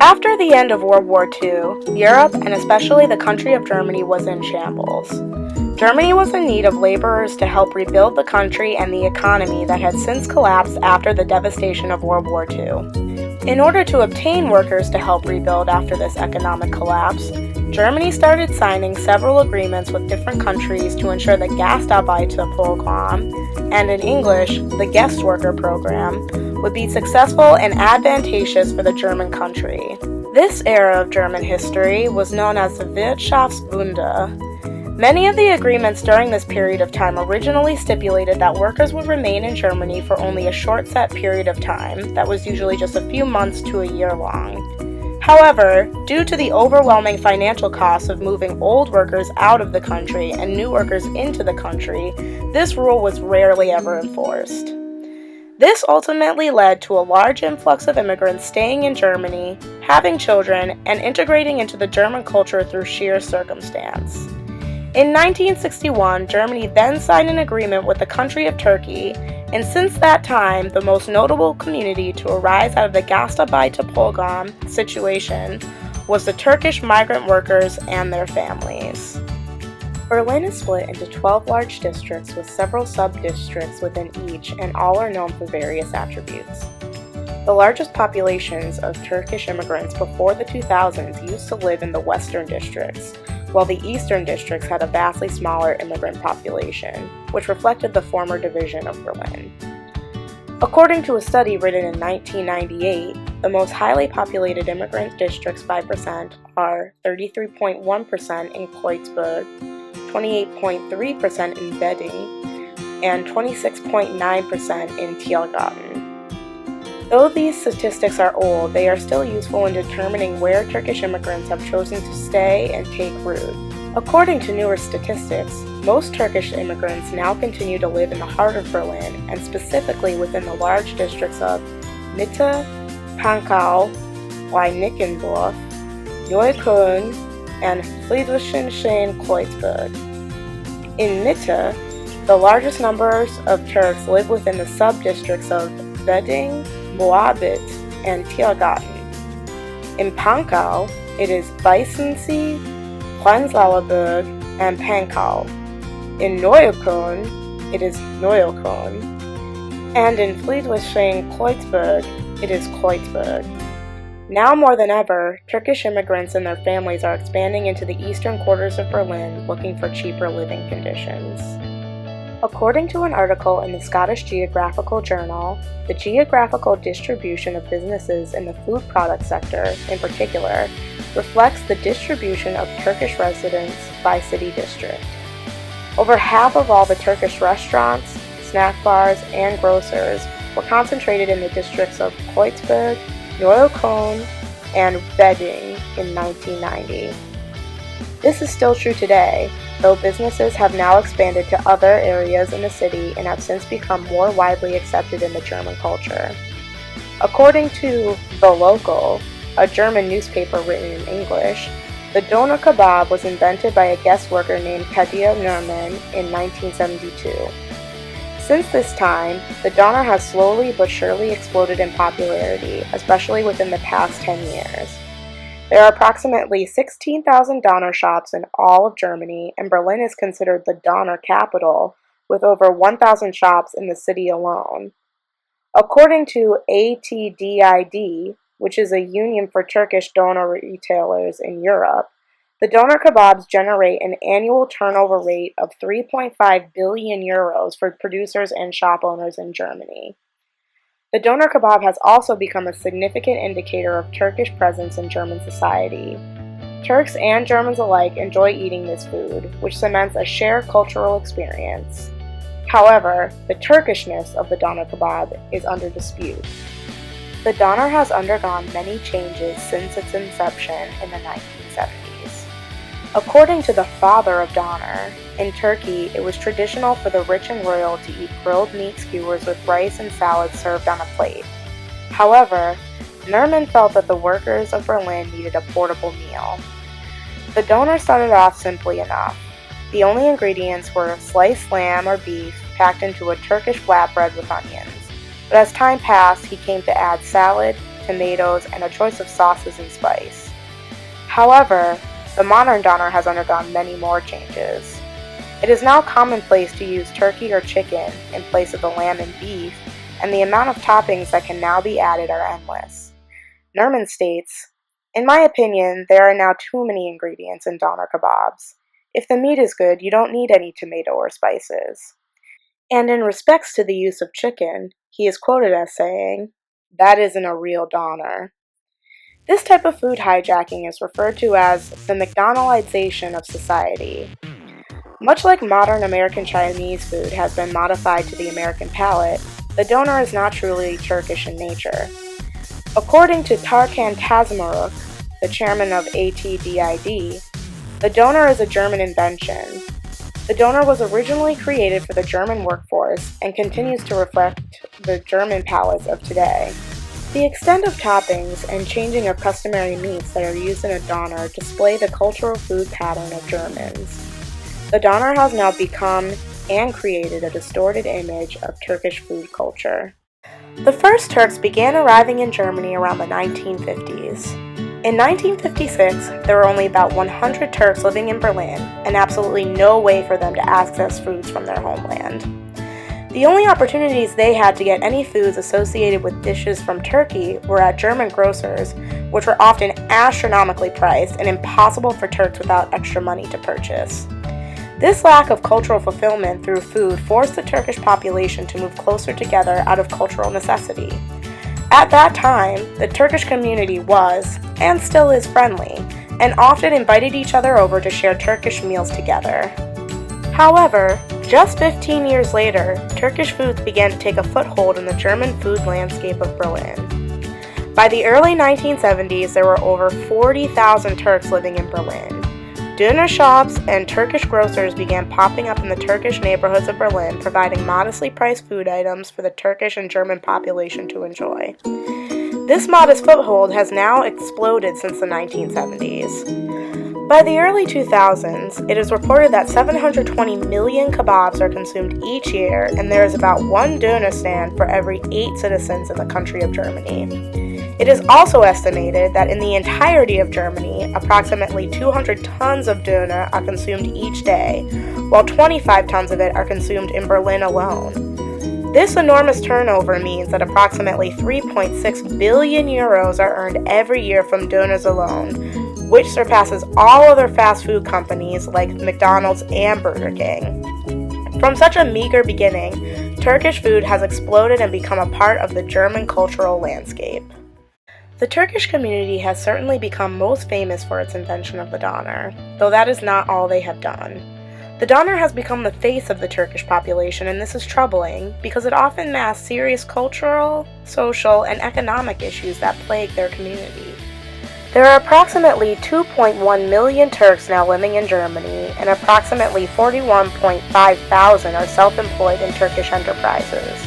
After the end of World War II, Europe, and especially the country of Germany, was in shambles. Germany was in need of laborers to help rebuild the country and the economy that had since collapsed after the devastation of World War II. In order to obtain workers to help rebuild after this economic collapse, Germany started signing several agreements with different countries to ensure the Gastarbeiterprogramm, and in English, the guest worker program, would be successful and advantageous for the German country. This era of German history was known as the Wirtschaftswunder. Many of the agreements during this period of time originally stipulated that workers would remain in Germany for only a short set period of time that was usually just a few months to a year long. However, due to the overwhelming financial costs of moving old workers out of the country and new workers into the country, this rule was rarely ever enforced. This ultimately led to a large influx of immigrants staying in Germany, having children, and integrating into the German culture through sheer circumstance. In 1961, Germany then signed an agreement with the country of Turkey, and since that time, the most notable community to arise out of the Gastarbeiterprogramm situation was the Turkish migrant workers and their families. Berlin is split into 12 large districts with several sub-districts within each, and all are known for various attributes. The largest populations of Turkish immigrants before the 2000s used to live in the western districts, while the eastern districts had a vastly smaller immigrant population, which reflected the former division of Berlin. According to a study written in 1998, the most highly populated immigrant districts by percent are 33.1% in Kreuzberg, 28.3% in Wedding, and 26.9% in Tiergarten. Though these statistics are old, they are still useful in determining where Turkish immigrants have chosen to stay and take root. According to newer statistics, most Turkish immigrants now continue to live in the heart of Berlin, and specifically within the large districts of Mitte, Pankow, Reinickendorf, Neukölln, and Friedrichshain-Kreuzberg. In Mitte, the largest numbers of Turks live within the sub-districts of Wedding, Moabit, and Tiergarten. In Pankow, it is Weißensee, Prenzlauer Berg, and Pankow. In Neukölln, it is Neukölln. And in Friedrichshain-Kreuzberg, it is Kreuzberg. Now more than ever, Turkish immigrants and their families are expanding into the eastern quarters of Berlin looking for cheaper living conditions. According to an article in the Scottish Geographical Journal, the geographical distribution of businesses in the food product sector, in particular, reflects the distribution of Turkish residents by city district. Over half of all the Turkish restaurants, snack bars, and grocers were concentrated in the districts of Kreuzberg, Neukölln, and Wedding in 1990. This is still true today, though businesses have now expanded to other areas in the city and have since become more widely accepted in the German culture. According to The Local, a German newspaper written in English, the doner kebab was invented by a guest worker named Kadir Nerman in 1972. Since this time, the doner has slowly but surely exploded in popularity, especially within the past 10 years. There are approximately 16,000 doner shops in all of Germany, and Berlin is considered the doner capital, with over 1,000 shops in the city alone. According to ATDID, which is a union for Turkish doner retailers in Europe, the doner kebabs generate an annual turnover rate of 3.5 billion euros for producers and shop owners in Germany. The doner kebab has also become a significant indicator of Turkish presence in German society. Turks and Germans alike enjoy eating this food, which cements a shared cultural experience. However, the Turkishness of the doner kebab is under dispute. The doner has undergone many changes since its inception in the 1970s. According to the father of doner, in Turkey it was traditional for the rich and royal to eat grilled meat skewers with rice and salad served on a plate. However, Nerman felt that the workers of Berlin needed a portable meal. The doner started off simply enough. The only ingredients were sliced lamb or beef packed into a Turkish flatbread with onions. But as time passed, he came to add salad, tomatoes, and a choice of sauces and spice. However, the modern doner has undergone many more changes. It is now commonplace to use turkey or chicken in place of the lamb and beef, and the amount of toppings that can now be added are endless. Nerman states, "In my opinion, there are now too many ingredients in doner kebabs. If the meat is good, you don't need any tomato or spices." And in respects to the use of chicken, he is quoted as saying, "That isn't a real doner." This type of food hijacking is referred to as the McDonaldization of society. Much like modern American Chinese food has been modified to the American palate, the doner is not truly Turkish in nature. According to Tarkan Tazmaruk, the chairman of ATDID, the doner is a German invention. The doner was originally created for the German workforce and continues to reflect the German palates of today. The extent of toppings and changing of customary meats that are used in a doner display the cultural food pattern of Germans. The doner has now become and created a distorted image of Turkish food culture. The first Turks began arriving in Germany around the 1950s. In 1956, there were only about 100 Turks living in Berlin, and absolutely no way for them to access foods from their homeland. The only opportunities they had to get any foods associated with dishes from Turkey were at German grocers, which were often astronomically priced and impossible for Turks without extra money to purchase. This lack of cultural fulfillment through food forced the Turkish population to move closer together out of cultural necessity. At that time, the Turkish community was, and still is, friendly, and often invited each other over to share Turkish meals together. However, just 15 years later, Turkish foods began to take a foothold in the German food landscape of Berlin. By the early 1970s, there were over 40,000 Turks living in Berlin. Döner shops and Turkish grocers began popping up in the Turkish neighborhoods of Berlin, providing modestly priced food items for the Turkish and German population to enjoy. This modest foothold has now exploded since the 1970s. By the early 2000s, it is reported that 720 million kebabs are consumed each year, and there is about one döner stand for every 8 citizens in the country of Germany. It is also estimated that in the entirety of Germany, approximately 200 tons of döner are consumed each day, while 25 tons of it are consumed in Berlin alone. This enormous turnover means that approximately 3.6 billion euros are earned every year from döners alone, which surpasses all other fast food companies like McDonald's and Burger King. From such a meager beginning, Turkish food has exploded and become a part of the German cultural landscape. The Turkish community has certainly become most famous for its invention of the doner, though that is not all they have done. The doner has become the face of the Turkish population, and this is troubling because it often masks serious cultural, social, and economic issues that plague their community. There are approximately 2.1 million Turks now living in Germany, and approximately 41.5 thousand are self-employed in Turkish enterprises.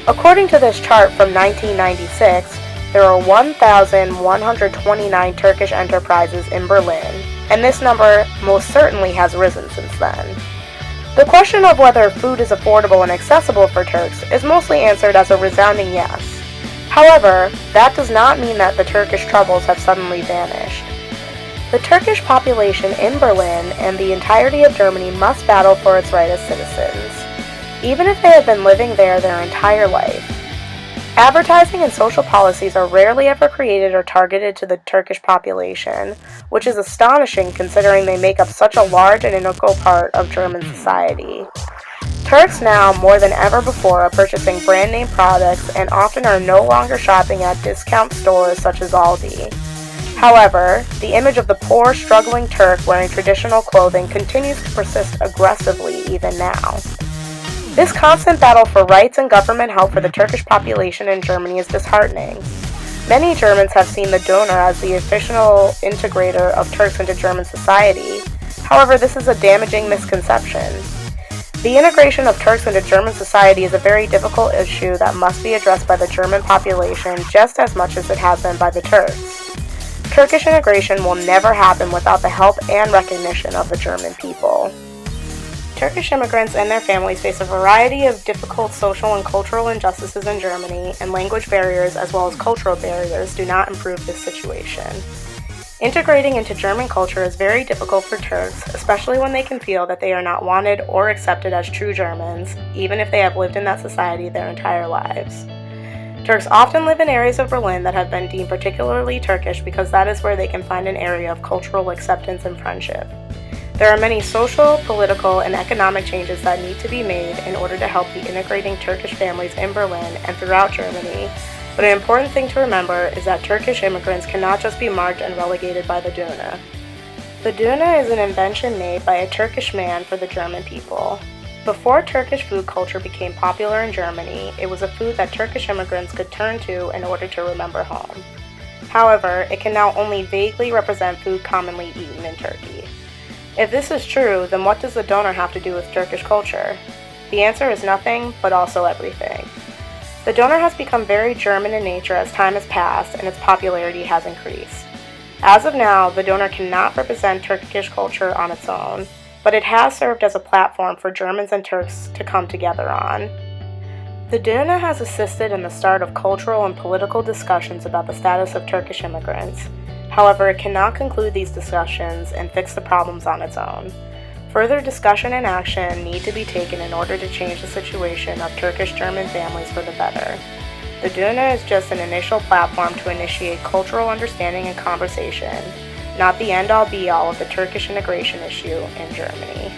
According to this chart from 1996, there are 1,129 Turkish enterprises in Berlin, and this number most certainly has risen since then. The question of whether food is affordable and accessible for Turks is mostly answered as a resounding yes. However, that does not mean that the Turkish troubles have suddenly vanished. The Turkish population in Berlin and the entirety of Germany must battle for its right as citizens, even if they have been living there their entire life. Advertising and social policies are rarely ever created or targeted to the Turkish population, which is astonishing considering they make up such a large and integral part of German society. Turks now, more than ever before, are purchasing brand name products and often are no longer shopping at discount stores such as Aldi. However, the image of the poor, struggling Turk wearing traditional clothing continues to persist aggressively even now. This constant battle for rights and government help for the Turkish population in Germany is disheartening. Many Germans have seen the doner as the official integrator of Turks into German society. However, this is a damaging misconception. The integration of Turks into German society is a very difficult issue that must be addressed by the German population just as much as it has been by the Turks. Turkish integration will never happen without the help and recognition of the German people. Turkish immigrants and their families face a variety of difficult social and cultural injustices in Germany, and language barriers as well as cultural barriers do not improve this situation. Integrating into German culture is very difficult for Turks, especially when they can feel that they are not wanted or accepted as true Germans, even if they have lived in that society their entire lives. Turks often live in areas of Berlin that have been deemed particularly Turkish because that is where they can find an area of cultural acceptance and friendship. There are many social, political, and economic changes that need to be made in order to help the integrating Turkish families in Berlin and throughout Germany, but an important thing to remember is that Turkish immigrants cannot just be marked and relegated by the döner. The döner is an invention made by a Turkish man for the German people. Before Turkish food culture became popular in Germany, it was a food that Turkish immigrants could turn to in order to remember home. However, it can now only vaguely represent food commonly eaten in Turkey. If this is true, then what does the döner have to do with Turkish culture? The answer is nothing, but also everything. The döner has become very German in nature as time has passed and its popularity has increased. As of now, the döner cannot represent Turkish culture on its own, but it has served as a platform for Germans and Turks to come together on. The döner has assisted in the start of cultural and political discussions about the status of Turkish immigrants. However, it cannot conclude these discussions and fix the problems on its own. Further discussion and action need to be taken in order to change the situation of Turkish-German families for the better. The döner is just an initial platform to initiate cultural understanding and conversation, not the end-all be-all of the Turkish integration issue in Germany.